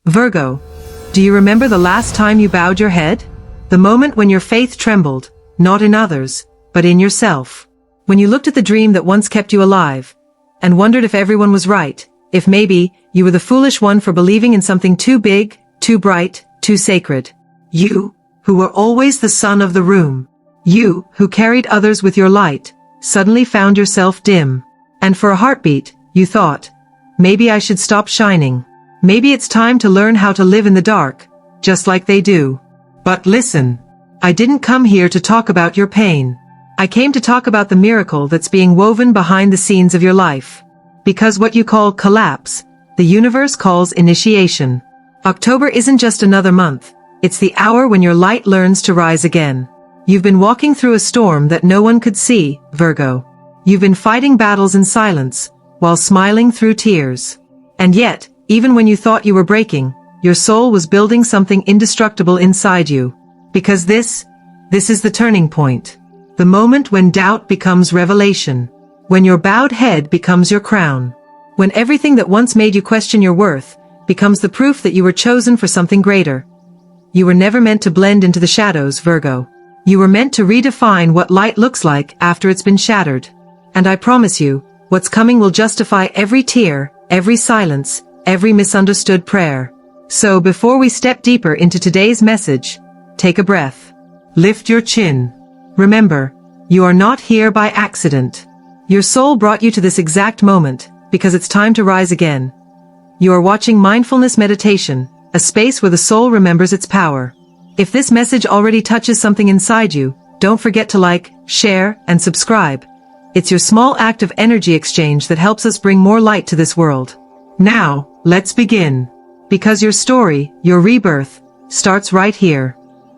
Virgo, do you remember the last time you bowed your head? The moment when your faith trembled, not in others, but in yourself. When you looked at the dream that once kept you alive, and wondered if everyone was right, if maybe you were the foolish one for believing in something too big, too bright, too sacred. You, who were always the sun of the room. You, who carried others with your light, suddenly found yourself dim. And for a heartbeat, you thought, maybe I should stop shining. Maybe it's time to learn how to live in the dark, just like they do. But listen, I didn't come here to talk about your pain. I came to talk about the miracle that's being woven behind the scenes of your life. Because what you call collapse, the universe calls initiation. October isn't just another month, it's the hour when your light learns to rise again. You've been walking through a storm that no one could see, Virgo. You've been fighting battles in silence, while smiling through tears. And yet, even when you thought you were breaking, your soul was building something indestructible inside you. Because this is the turning point. The moment when doubt becomes revelation. When your bowed head becomes your crown. When everything that once made you question your worth becomes the proof that you were chosen for something greater. You were never meant to blend into the shadows, Virgo. You were meant to redefine what light looks like after it's been shattered. And I promise you, what's coming will justify every tear, every silence, every misunderstood prayer. So before we step deeper into today's message, take a breath. Lift your chin. Remember, you are not here by accident. Your soul brought you to this exact moment, because it's time to rise again. You are watching Mindfulness Meditation, a space where the soul remembers its power. If this message already touches something inside you, don't forget to like, share, and subscribe. It's your small act of energy exchange that helps us bring more light to this world. Now, let's begin. Because your story, your rebirth, starts right here.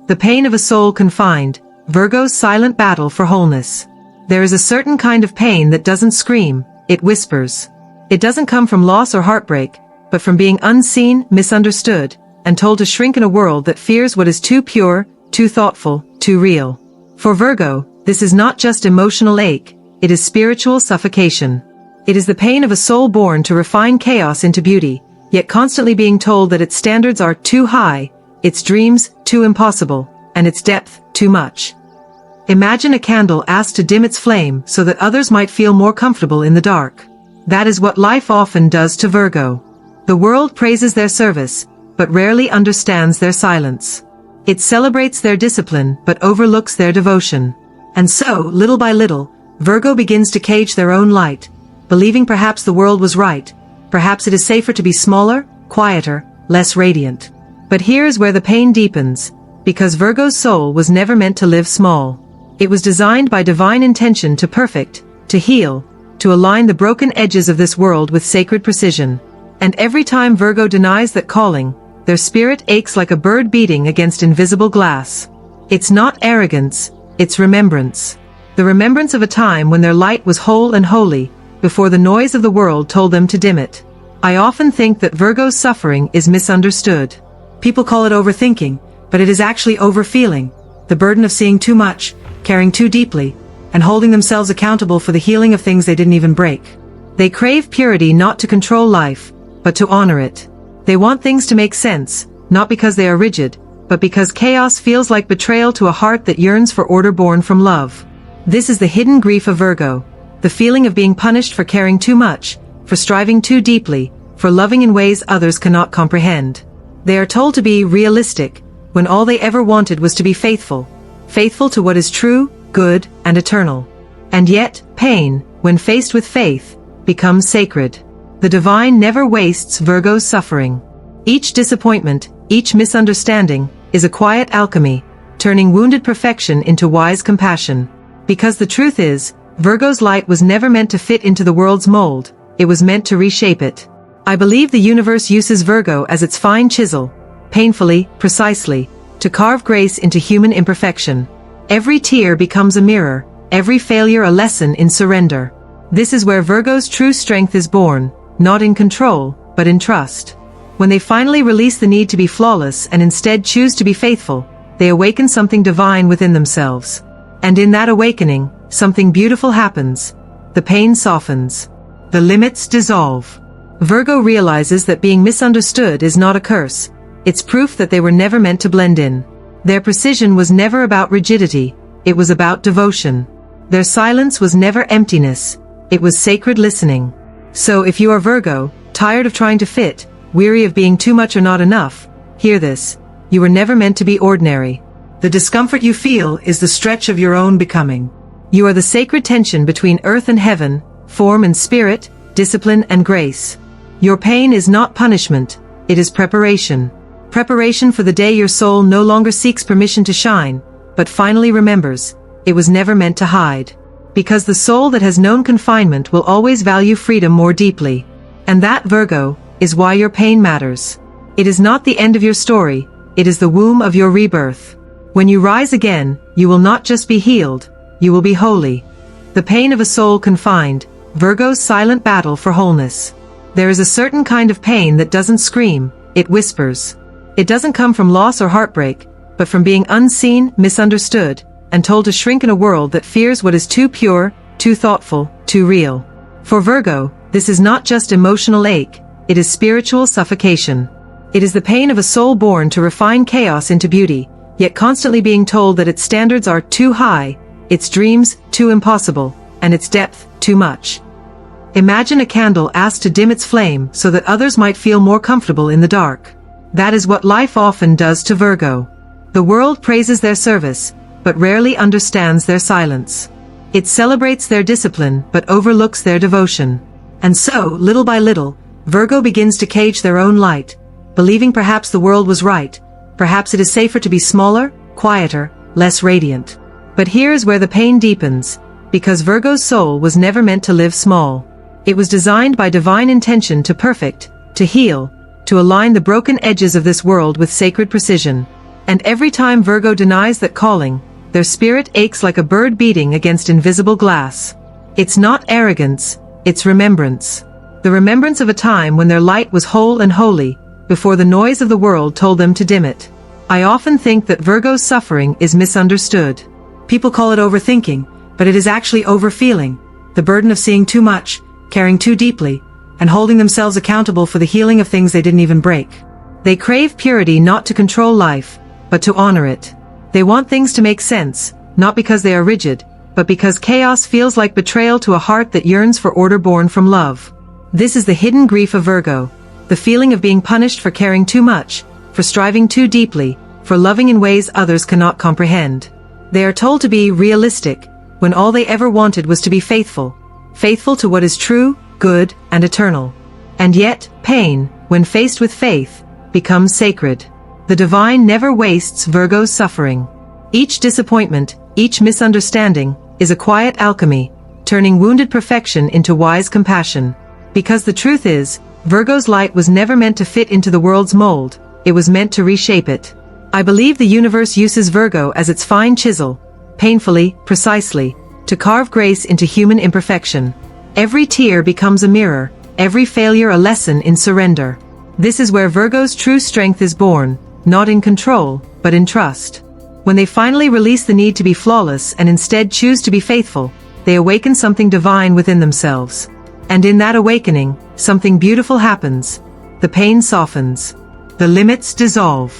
The pain of a soul confined, Virgo's silent battle for wholeness. There is a certain kind of pain that doesn't scream, it whispers. It doesn't come from loss or heartbreak, but from being unseen, misunderstood, and told to shrink in a world that fears what is too pure, too thoughtful, too real. For Virgo, this is not just emotional ache, it is spiritual suffocation. It is the pain of a soul born to refine chaos into beauty, yet constantly being told that its standards are too high, its dreams too impossible, and its depth too much. Imagine a candle asked to dim its flame so that others might feel more comfortable in the dark. That is what life often does to Virgo. The world praises their service, but rarely understands their silence. It celebrates their discipline but overlooks their devotion. And so, little by little, Virgo begins to cage their own light, believing perhaps the world was right, perhaps it is safer to be smaller, quieter, less radiant. But here is where the pain deepens, because Virgo's soul was never meant to live small. It was designed by divine intention to perfect, to heal, to align the broken edges of this world with sacred precision. And every time Virgo denies that calling, their spirit aches like a bird beating against invisible glass. It's not arrogance, it's remembrance. The remembrance of a time when their light was whole and holy, before the noise of the world told them to dim it. I often think that Virgo's suffering is misunderstood. People call it overthinking, but it is actually overfeeling, the burden of seeing too much, caring too deeply, and holding themselves accountable for the healing of things they didn't even break. They crave purity not to control life, but to honor it. They want things to make sense, not because they are rigid, but because chaos feels like betrayal to a heart that yearns for order born from love. This is the hidden grief of Virgo, the feeling of being punished for caring too much, for striving too deeply, for loving in ways others cannot comprehend. They are told to be realistic, when all they ever wanted was to be faithful, faithful to what is true, good, and eternal. And yet, pain, when faced with faith, becomes sacred. The divine never wastes Virgo's suffering. Each disappointment, each misunderstanding, is a quiet alchemy, turning wounded perfection into wise compassion. Because the truth is, Virgo's light was never meant to fit into the world's mold, it was meant to reshape it. I believe the universe uses Virgo as its fine chisel, painfully, precisely, to carve grace into human imperfection. Every tear becomes a mirror, every failure a lesson in surrender. This is where Virgo's true strength is born, not in control, but in trust. When they finally release the need to be flawless and instead choose to be faithful, they awaken something divine within themselves. And in that awakening, something beautiful happens. The pain softens. The limits dissolve. Virgo realizes that being misunderstood is not a curse. It's proof that they were never meant to blend in. Their precision was never about rigidity, it was about devotion. Their silence was never emptiness, it was sacred listening. So if you are Virgo, tired of trying to fit, weary of being too much or not enough, hear this: you were never meant to be ordinary. The discomfort you feel is the stretch of your own becoming. You are the sacred tension between earth and heaven, form and spirit, discipline and grace. Your pain is not punishment, it is preparation. Preparation for the day your soul no longer seeks permission to shine, but finally remembers, it was never meant to hide. Because the soul that has known confinement will always value freedom more deeply. And that, Virgo, is why your pain matters. It is not the end of your story, it is the womb of your rebirth. When you rise again, you will not just be healed, you will be holy. The pain of a soul confined, Virgo's silent battle for wholeness. There is a certain kind of pain that doesn't scream, it whispers. It doesn't come from loss or heartbreak, but from being unseen, misunderstood, and told to shrink in a world that fears what is too pure, too thoughtful, too real. For Virgo, this is not just emotional ache, it is spiritual suffocation. It is the pain of a soul born to refine chaos into beauty, yet constantly being told that its standards are too high, its dreams too impossible, and its depth too much. Imagine a candle asked to dim its flame so that others might feel more comfortable in the dark. That is what life often does to Virgo. The world praises their service, but rarely understands their silence. It celebrates their discipline, but overlooks their devotion. And so, little by little, Virgo begins to cage their own light, believing perhaps the world was right, perhaps it is safer to be smaller, quieter, less radiant. But here's where the pain deepens, because Virgo's soul was never meant to live small. It was designed by divine intention to perfect, to heal, to align the broken edges of this world with sacred precision. And every time Virgo denies that calling, their spirit aches like a bird beating against invisible glass. It's not arrogance, it's remembrance. The remembrance of a time when their light was whole and holy, before the noise of the world told them to dim it. I often think that Virgo's suffering is misunderstood. People call it overthinking, but it is actually overfeeling, the burden of seeing too much, caring too deeply, and holding themselves accountable for the healing of things they didn't even break. They crave purity not to control life, but to honor it. They want things to make sense, not because they are rigid, but because chaos feels like betrayal to a heart that yearns for order born from love. This is the hidden grief of Virgo, the feeling of being punished for caring too much, for striving too deeply, for loving in ways others cannot comprehend. They are told to be realistic, when all they ever wanted was to be faithful. Faithful to what is true, good, and eternal. And yet, pain, when faced with faith, becomes sacred. The divine never wastes Virgo's suffering. Each disappointment, each misunderstanding, is a quiet alchemy, turning wounded perfection into wise compassion. Because the truth is, Virgo's light was never meant to fit into the world's mold, it was meant to reshape it. I believe the universe uses Virgo as its fine chisel, painfully, precisely, to carve grace into human imperfection. Every tear becomes a mirror, every failure a lesson in surrender. This is where Virgo's true strength is born, not in control, but in trust. When they finally release the need to be flawless and instead choose to be faithful, they awaken something divine within themselves. And in that awakening, something beautiful happens. The pain softens. The limits dissolve.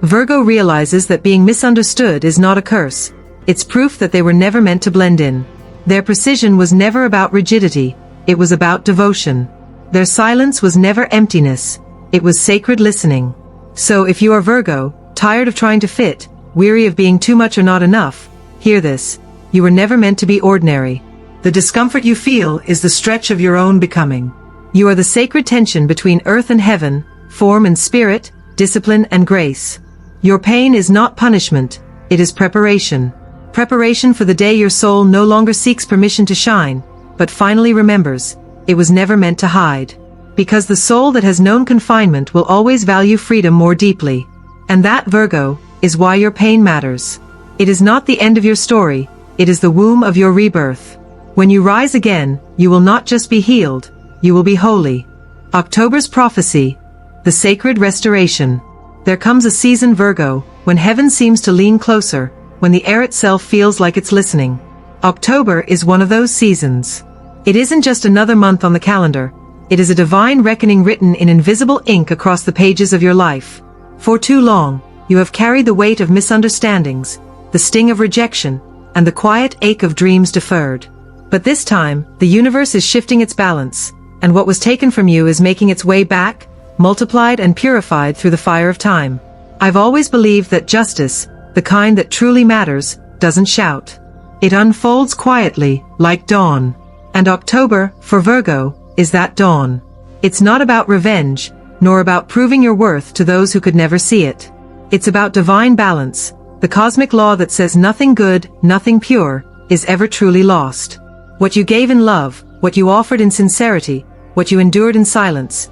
Virgo realizes that being misunderstood is not a curse. It's proof that they were never meant to blend in. Their precision was never about rigidity, it was about devotion. Their silence was never emptiness, it was sacred listening. So if you are Virgo, tired of trying to fit, weary of being too much or not enough, hear this: you were never meant to be ordinary. The discomfort you feel is the stretch of your own becoming. You are the sacred tension between earth and heaven, form and spirit, discipline and grace. Your pain is not punishment, it is preparation. Preparation for the day your soul no longer seeks permission to shine, but finally remembers, it was never meant to hide. Because the soul that has known confinement will always value freedom more deeply. And that, Virgo, is why your pain matters. It is not the end of your story, it is the womb of your rebirth. When you rise again, you will not just be healed, you will be holy. October's prophecy, the sacred restoration. There comes a season, Virgo, when heaven seems to lean closer, when the air itself feels like it's listening. October is one of those seasons. It isn't just another month on the calendar, It is a divine reckoning written in invisible ink across the pages of your life. For too long, you have carried the weight of misunderstandings, the sting of rejection, and the quiet ache of dreams deferred. But this time, the universe is shifting its balance, and what was taken from you is making its way back, multiplied and purified through the fire of time. I've always believed that justice, the kind that truly matters, doesn't shout. It unfolds quietly, like dawn. And October, for Virgo, is that dawn. It's not about revenge, nor about proving your worth to those who could never see it. It's about divine balance, the cosmic law that says nothing good, nothing pure, is ever truly lost. What you gave in love, what you offered in sincerity, what you endured in silence,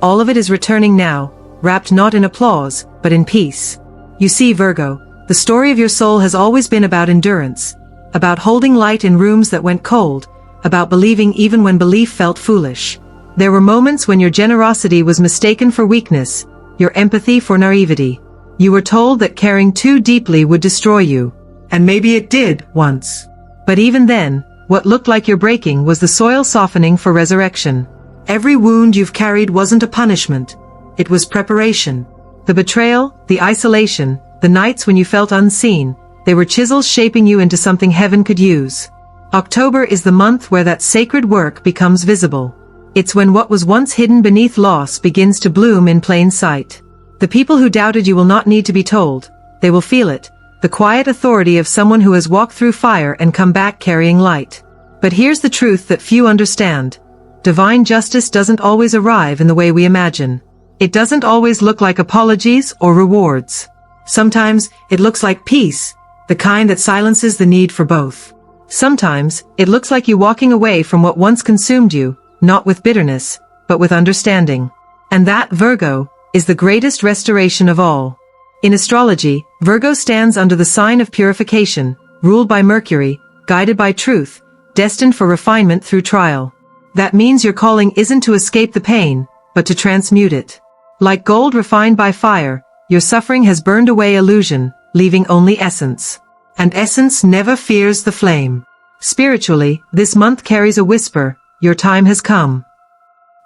all of it is returning now, wrapped not in applause, but in peace. You see, Virgo, the story of your soul has always been about endurance, about holding light in rooms that went cold, about believing even when belief felt foolish. There were moments when your generosity was mistaken for weakness, your empathy for naivety. You were told that caring too deeply would destroy you. And maybe it did, once. But even then, what looked like your breaking was the soil softening for resurrection. Every wound you've carried wasn't a punishment. It was preparation. The betrayal, the isolation, the nights when you felt unseen, they were chisels shaping you into something heaven could use. October is the month where that sacred work becomes visible. It's when what was once hidden beneath loss begins to bloom in plain sight. The people who doubted you will not need to be told. They will feel it. The quiet authority of someone who has walked through fire and come back carrying light. But here's the truth that few understand. Divine justice doesn't always arrive in the way we imagine. It doesn't always look like apologies or rewards. Sometimes, it looks like peace, the kind that silences the need for both. Sometimes, it looks like you walking away from what once consumed you, not with bitterness, but with understanding. And that, Virgo, is the greatest restoration of all. In astrology, Virgo stands under the sign of purification, ruled by Mercury, guided by truth, destined for refinement through trial. That means your calling isn't to escape the pain, but to transmute it. Like gold refined by fire, your suffering has burned away illusion, leaving only essence. And essence never fears the flame. Spiritually, this month carries a whisper, your time has come.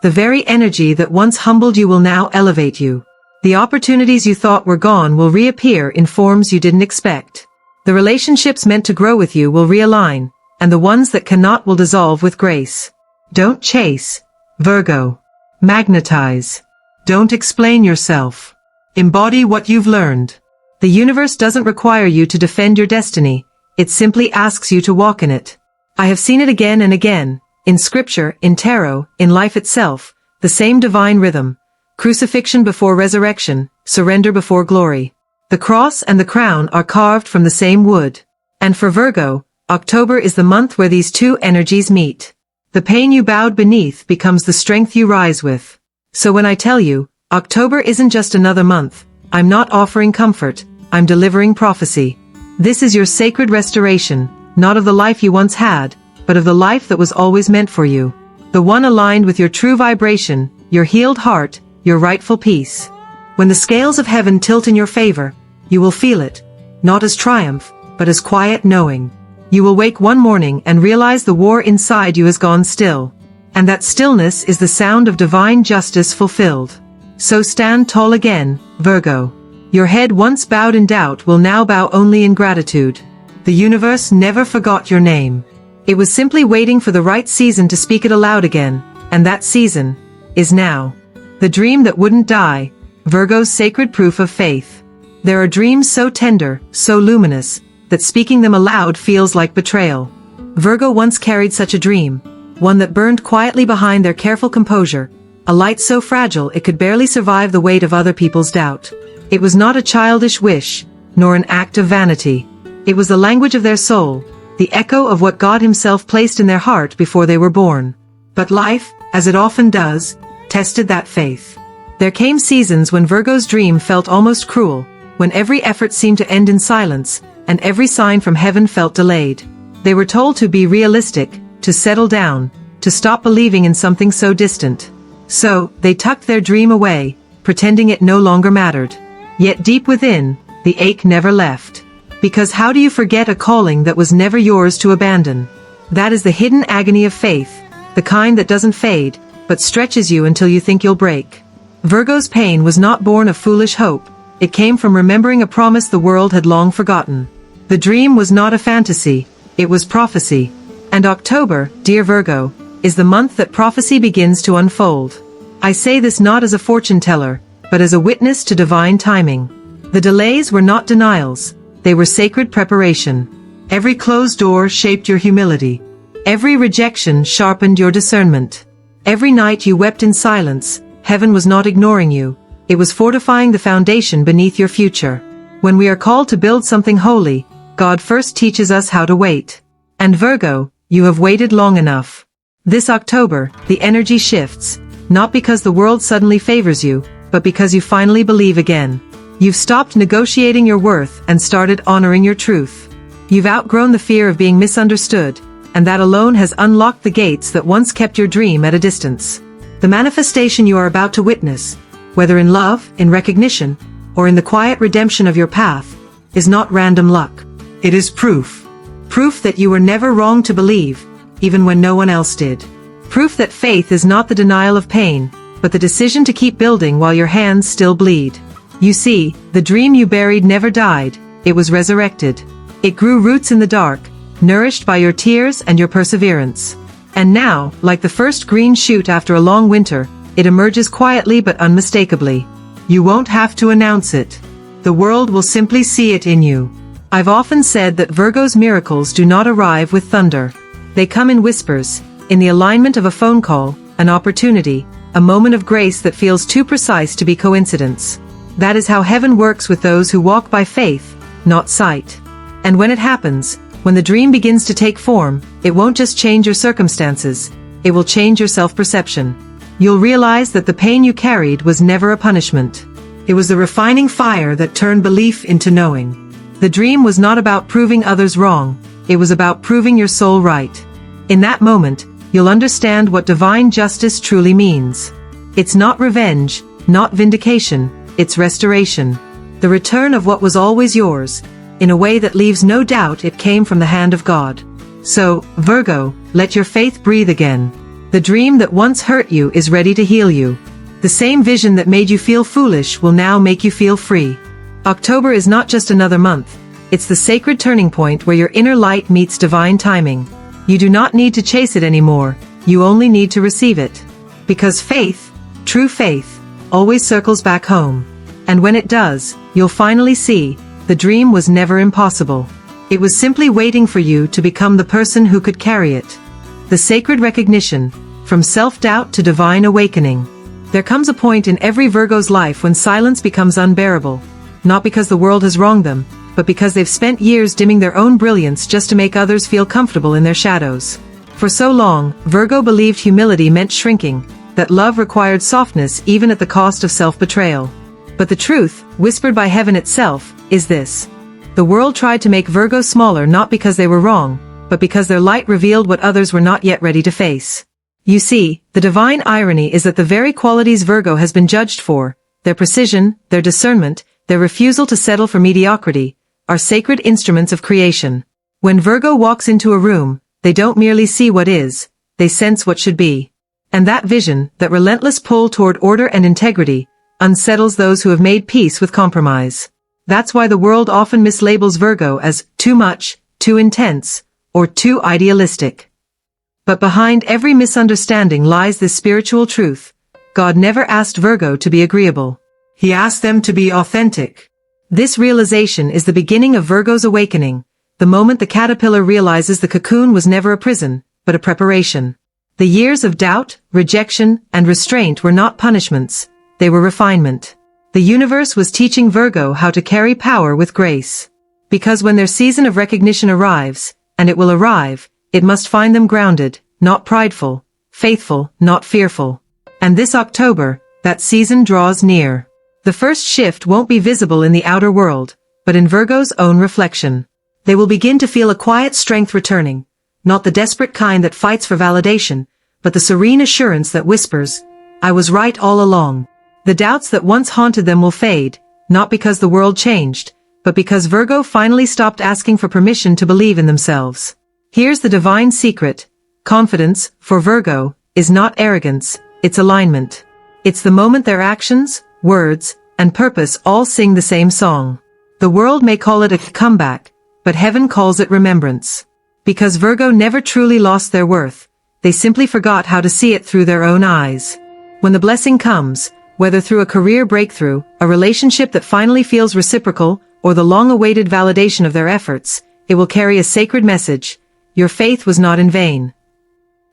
The very energy that once humbled you will now elevate you. The opportunities you thought were gone will reappear in forms you didn't expect. The relationships meant to grow with you will realign, and the ones that cannot will dissolve with grace. Don't chase, Virgo. Magnetize. Don't explain yourself. Embody what you've learned. The universe doesn't require you to defend your destiny, it simply asks you to walk in it. I have seen it again and again, in scripture, in tarot, in life itself, the same divine rhythm. Crucifixion before resurrection, surrender before glory. The cross and the crown are carved from the same wood. And for Virgo, October is the month where these two energies meet. The pain you bowed beneath becomes the strength you rise with. So when I tell you, October isn't just another month, I'm not offering comfort, I'm delivering prophecy. This is your sacred restoration, not of the life you once had, but of the life that was always meant for you. The one aligned with your true vibration, your healed heart, your rightful peace. When the scales of heaven tilt in your favor, you will feel it, not as triumph, but as quiet knowing. You will wake one morning and realize the war inside you has gone still. And that stillness is the sound of divine justice fulfilled. So stand tall again, Virgo. Your head once bowed in doubt will now bow only in gratitude. The universe never forgot your name. It was simply waiting for the right season to speak it aloud again, and that season is now. The dream that wouldn't die, Virgo's sacred proof of faith. There are dreams so tender, so luminous, that speaking them aloud feels like betrayal. Virgo once carried such a dream, one that burned quietly behind their careful composure, a light so fragile it could barely survive the weight of other people's doubt. It was not a childish wish, nor an act of vanity. It was the language of their soul, the echo of what God Himself placed in their heart before they were born. But life, as it often does, tested that faith. There came seasons when Virgo's dream felt almost cruel, when every effort seemed to end in silence, and every sign from heaven felt delayed. They were told to be realistic, to settle down, to stop believing in something so distant. So, they tucked their dream away, pretending it no longer mattered. Yet deep within, the ache never left. Because how do you forget a calling that was never yours to abandon? That is the hidden agony of faith, the kind that doesn't fade, but stretches you until you think you'll break. Virgo's pain was not born of foolish hope, it came from remembering a promise the world had long forgotten. The dream was not a fantasy, it was prophecy. And October, dear Virgo, is the month that prophecy begins to unfold. I say this not as a fortune teller, but as a witness to divine timing. The delays were not denials, they were sacred preparation. Every closed door shaped your humility. Every rejection sharpened your discernment. Every night you wept in silence, heaven was not ignoring you, it was fortifying the foundation beneath your future. When we are called to build something holy, God first teaches us how to wait. And Virgo, you have waited long enough. This October, the energy shifts, not because the world suddenly favors you, but because you finally believe again. You've stopped negotiating your worth and started honoring your truth. You've outgrown the fear of being misunderstood, and that alone has unlocked the gates that once kept your dream at a distance. The manifestation you are about to witness, whether in love, in recognition, or in the quiet redemption of your path, is not random luck. It is proof. Proof that you were never wrong to believe, even when no one else did. Proof that faith is not the denial of pain, but the decision to keep building while your hands still bleed. You see, the dream you buried never died, it was resurrected. It grew roots in the dark, nourished by your tears and your perseverance. And now, like the first green shoot after a long winter, it emerges quietly but unmistakably. You won't have to announce it. The world will simply see it in you. I've often said that Virgo's miracles do not arrive with thunder. They come in whispers, in the alignment of a phone call, an opportunity, a moment of grace that feels too precise to be coincidence. That is how heaven works with those who walk by faith, not sight. And when it happens, when the dream begins to take form, it won't just change your circumstances, it will change your self-perception. You'll realize that the pain you carried was never a punishment. It was the refining fire that turned belief into knowing. The dream was not about proving others wrong, it was about proving your soul right. In that moment, you'll understand what divine justice truly means. It's not revenge, not vindication, it's restoration. The return of what was always yours, in a way that leaves no doubt it came from the hand of God. So, Virgo, let your faith breathe again. The dream that once hurt you is ready to heal you. The same vision that made you feel foolish will now make you feel free. October is not just another month, it's the sacred turning point where your inner light meets divine timing. You do not need to chase it anymore, you only need to receive it. Because faith, true faith, always circles back home. And when it does, you'll finally see, the dream was never impossible. It was simply waiting for you to become the person who could carry it. The sacred recognition, from self-doubt to divine awakening. There comes a point in every Virgo's life when silence becomes unbearable, not because the world has wronged them, but because they've spent years dimming their own brilliance just to make others feel comfortable in their shadows. For so long, Virgo believed humility meant shrinking, that love required softness even at the cost of self-betrayal. But the truth, whispered by heaven itself, is this. The world tried to make Virgo smaller not because they were wrong, but because their light revealed what others were not yet ready to face. You see, the divine irony is that the very qualities Virgo has been judged for, their precision, their discernment, their refusal to settle for mediocrity, are sacred instruments of creation. When Virgo walks into a room, they don't merely see what is, they sense what should be. And that vision, that relentless pull toward order and integrity, unsettles those who have made peace with compromise. That's why the world often mislabels Virgo as too much, too intense, or too idealistic. But behind every misunderstanding lies this spiritual truth. God never asked Virgo to be agreeable. He asked them to be authentic. This realization is the beginning of Virgo's awakening, the moment the caterpillar realizes the cocoon was never a prison, but a preparation. The years of doubt, rejection, and restraint were not punishments, they were refinement. The universe was teaching Virgo how to carry power with grace. Because when their season of recognition arrives, and it will arrive, it must find them grounded, not prideful, faithful, not fearful. And this October, that season draws near. The first shift won't be visible in the outer world, but in Virgo's own reflection. They will begin to feel a quiet strength returning, not the desperate kind that fights for validation, but the serene assurance that whispers, I was right all along. The doubts that once haunted them will fade, not because the world changed, but because Virgo finally stopped asking for permission to believe in themselves. Here's the divine secret. Confidence, for Virgo, is not arrogance, it's alignment. It's the moment their actions, words, and purpose all sing the same song. The world may call it a comeback, but heaven calls it remembrance. Because Virgo never truly lost their worth, they simply forgot how to see it through their own eyes. When the blessing comes, whether through a career breakthrough, a relationship that finally feels reciprocal, or the long-awaited validation of their efforts, it will carry a sacred message: your faith was not in vain.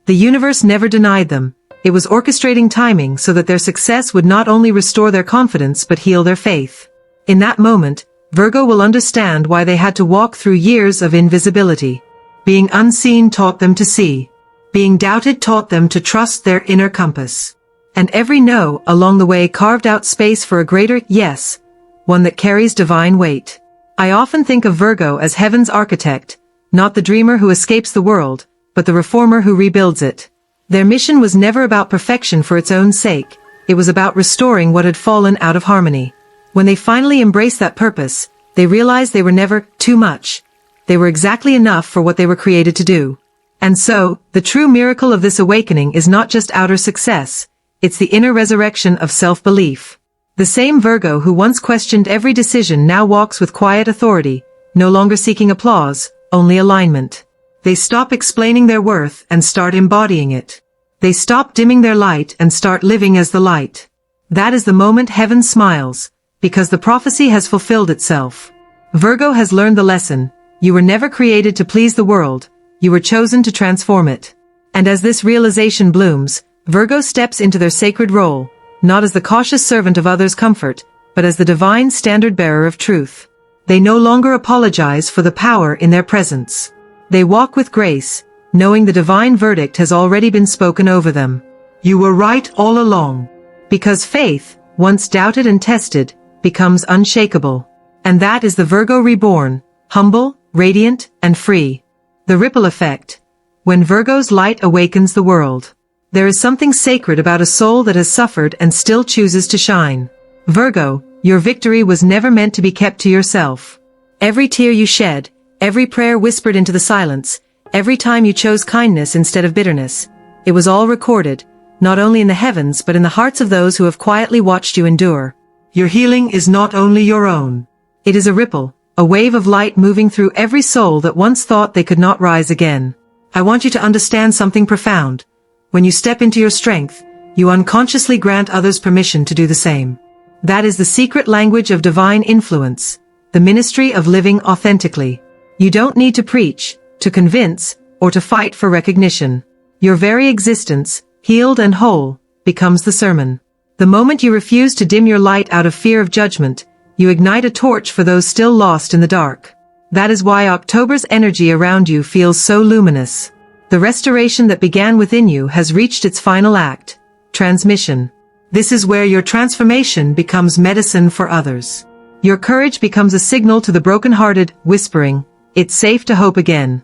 The universe never denied them. It was orchestrating timing so that their success would not only restore their confidence but heal their faith. In that moment, Virgo will understand why they had to walk through years of invisibility. Being unseen taught them to see. Being doubted taught them to trust their inner compass. And every no along the way carved out space for a greater yes, one that carries divine weight. I often think of Virgo as heaven's architect, not the dreamer who escapes the world, but the reformer who rebuilds it. Their mission was never about perfection for its own sake, it was about restoring what had fallen out of harmony. When they finally embraced that purpose, they realized they were never too much. They were exactly enough for what they were created to do. And so, the true miracle of this awakening is not just outer success, it's the inner resurrection of self-belief. The same Virgo who once questioned every decision now walks with quiet authority, no longer seeking applause, only alignment. They stop explaining their worth and start embodying it. They stop dimming their light and start living as the light. That is the moment heaven smiles, because the prophecy has fulfilled itself. Virgo has learned the lesson: you were never created to please the world, you were chosen to transform it. And as this realization blooms, Virgo steps into their sacred role, not as the cautious servant of others' comfort, but as the divine standard-bearer of truth. They no longer apologize for the power in their presence. They walk with grace, knowing the divine verdict has already been spoken over them. You were right all along. Because faith, once doubted and tested, becomes unshakable. And that is the Virgo reborn, humble, radiant, and free. The ripple effect. When Virgo's light awakens the world. There is something sacred about a soul that has suffered and still chooses to shine. Virgo, your victory was never meant to be kept to yourself. Every tear you shed, every prayer whispered into the silence, every time you chose kindness instead of bitterness, it was all recorded, not only in the heavens but in the hearts of those who have quietly watched you endure. Your healing is not only your own. It is a ripple, a wave of light moving through every soul that once thought they could not rise again. I want you to understand something profound. When you step into your strength, you unconsciously grant others permission to do the same. That is the secret language of divine influence, the ministry of living authentically. You don't need to preach, to convince, or to fight for recognition. Your very existence, healed and whole, becomes the sermon. The moment you refuse to dim your light out of fear of judgment, you ignite a torch for those still lost in the dark. That is why October's energy around you feels so luminous. The restoration that began within you has reached its final act, transmission. This is where your transformation becomes medicine for others. Your courage becomes a signal to the brokenhearted, whispering, "It's safe to hope again."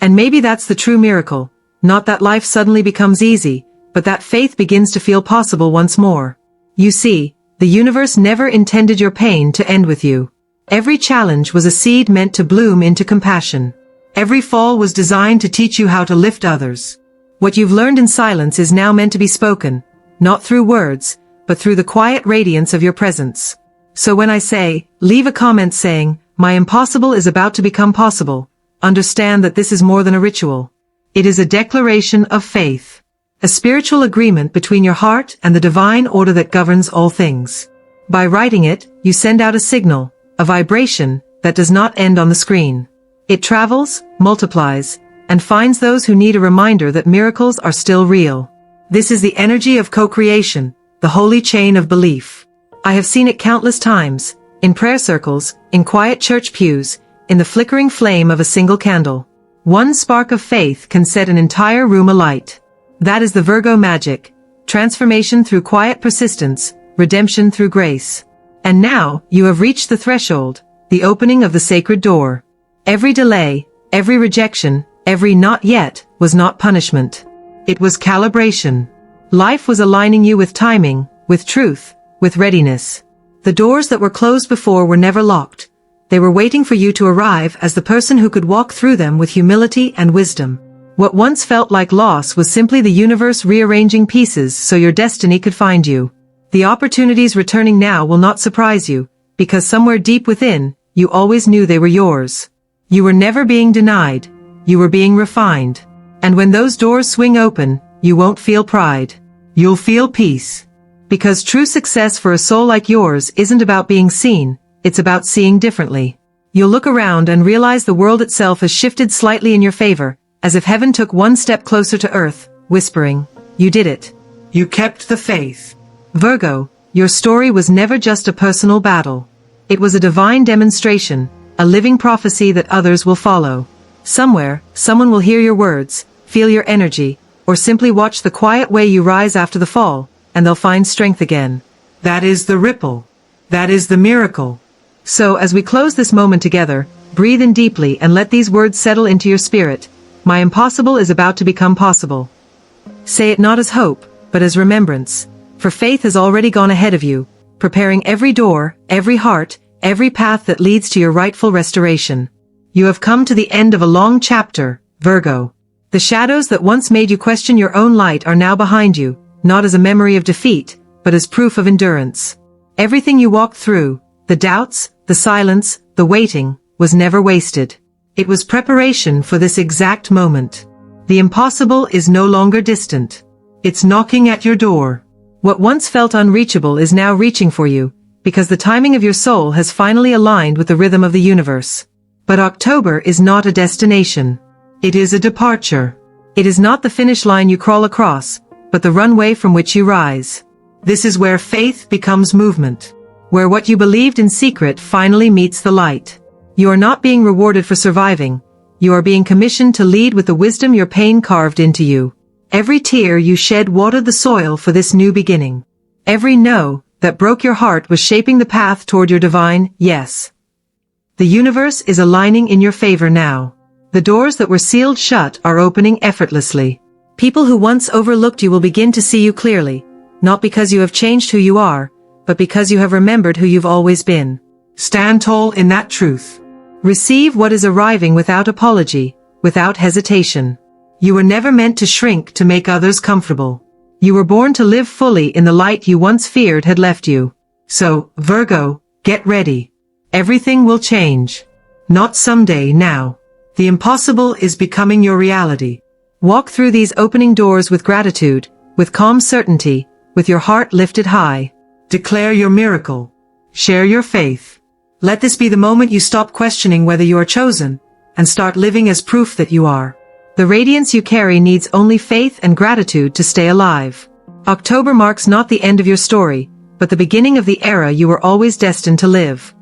And maybe that's the true miracle, not that life suddenly becomes easy, but that faith begins to feel possible once more. You see, the universe never intended your pain to end with you. Every challenge was a seed meant to bloom into compassion. Every fall was designed to teach you how to lift others. What you've learned in silence is now meant to be spoken, not through words, but through the quiet radiance of your presence. So when I say, leave a comment saying, "My impossible is about to become possible," understand that this is more than a ritual. It is a declaration of faith. A spiritual agreement between your heart and the divine order that governs all things. By writing it, you send out a signal, a vibration, that does not end on the screen. It travels, multiplies, and finds those who need a reminder that miracles are still real. This is the energy of co-creation, the holy chain of belief. I have seen it countless times, in prayer circles, in quiet church pews, in the flickering flame of a single candle. One spark of faith can set an entire room alight. That is the Virgo magic, transformation through quiet persistence, redemption through grace. And now, you have reached the threshold, the opening of the sacred door. Every delay, every rejection, every not yet, was not punishment. It was calibration. Life was aligning you with timing, with truth, with readiness. The doors that were closed before were never locked. They were waiting for you to arrive as the person who could walk through them with humility and wisdom. What once felt like loss was simply the universe rearranging pieces so your destiny could find you. The opportunities returning now will not surprise you, because somewhere deep within, you always knew they were yours. You were never being denied, you were being refined. And when those doors swing open, you won't feel pride. You'll feel peace. Because true success for a soul like yours isn't about being seen, it's about seeing differently. You'll look around and realize the world itself has shifted slightly in your favor, as if heaven took one step closer to earth, whispering, "You did it. You kept the faith." Virgo, your story was never just a personal battle. It was a divine demonstration, a living prophecy that others will follow. Somewhere, someone will hear your words, feel your energy, or simply watch the quiet way you rise after the fall, and they'll find strength again. That is the ripple. That is the miracle. So as we close this moment together, breathe in deeply and let these words settle into your spirit. My impossible is about to become possible. Say it not as hope, but as remembrance, for faith has already gone ahead of you, preparing every door, every heart, every path that leads to your rightful restoration. You have come to the end of a long chapter, Virgo. The shadows that once made you question your own light are now behind you, not as a memory of defeat, but as proof of endurance. Everything you walked through, the doubts, the silence, the waiting, was never wasted. It was preparation for this exact moment. The impossible is no longer distant. It's knocking at your door. What once felt unreachable is now reaching for you, because the timing of your soul has finally aligned with the rhythm of the universe. But October is not a destination. It is a departure. It is not the finish line you crawl across, but the runway from which you rise. This is where faith becomes movement. Where what you believed in secret finally meets the light. You are not being rewarded for surviving. You are being commissioned to lead with the wisdom your pain carved into you. Every tear you shed watered the soil for this new beginning. Every no that broke your heart was shaping the path toward your divine yes. The universe is aligning in your favor now. The doors that were sealed shut are opening effortlessly. People who once overlooked you will begin to see you clearly, not because you have changed who you are, but because you have remembered who you've always been. Stand tall in that truth. Receive what is arriving without apology, without hesitation. You were never meant to shrink to make others comfortable. You were born to live fully in the light you once feared had left you. So, Virgo, get ready. Everything will change. Not someday, now. The impossible is becoming your reality. Walk through these opening doors with gratitude, with calm certainty, with your heart lifted high. Declare your miracle. Share your faith. Let this be the moment you stop questioning whether you are chosen, and start living as proof that you are. The radiance you carry needs only faith and gratitude to stay alive. October marks not the end of your story, but the beginning of the era you were always destined to live.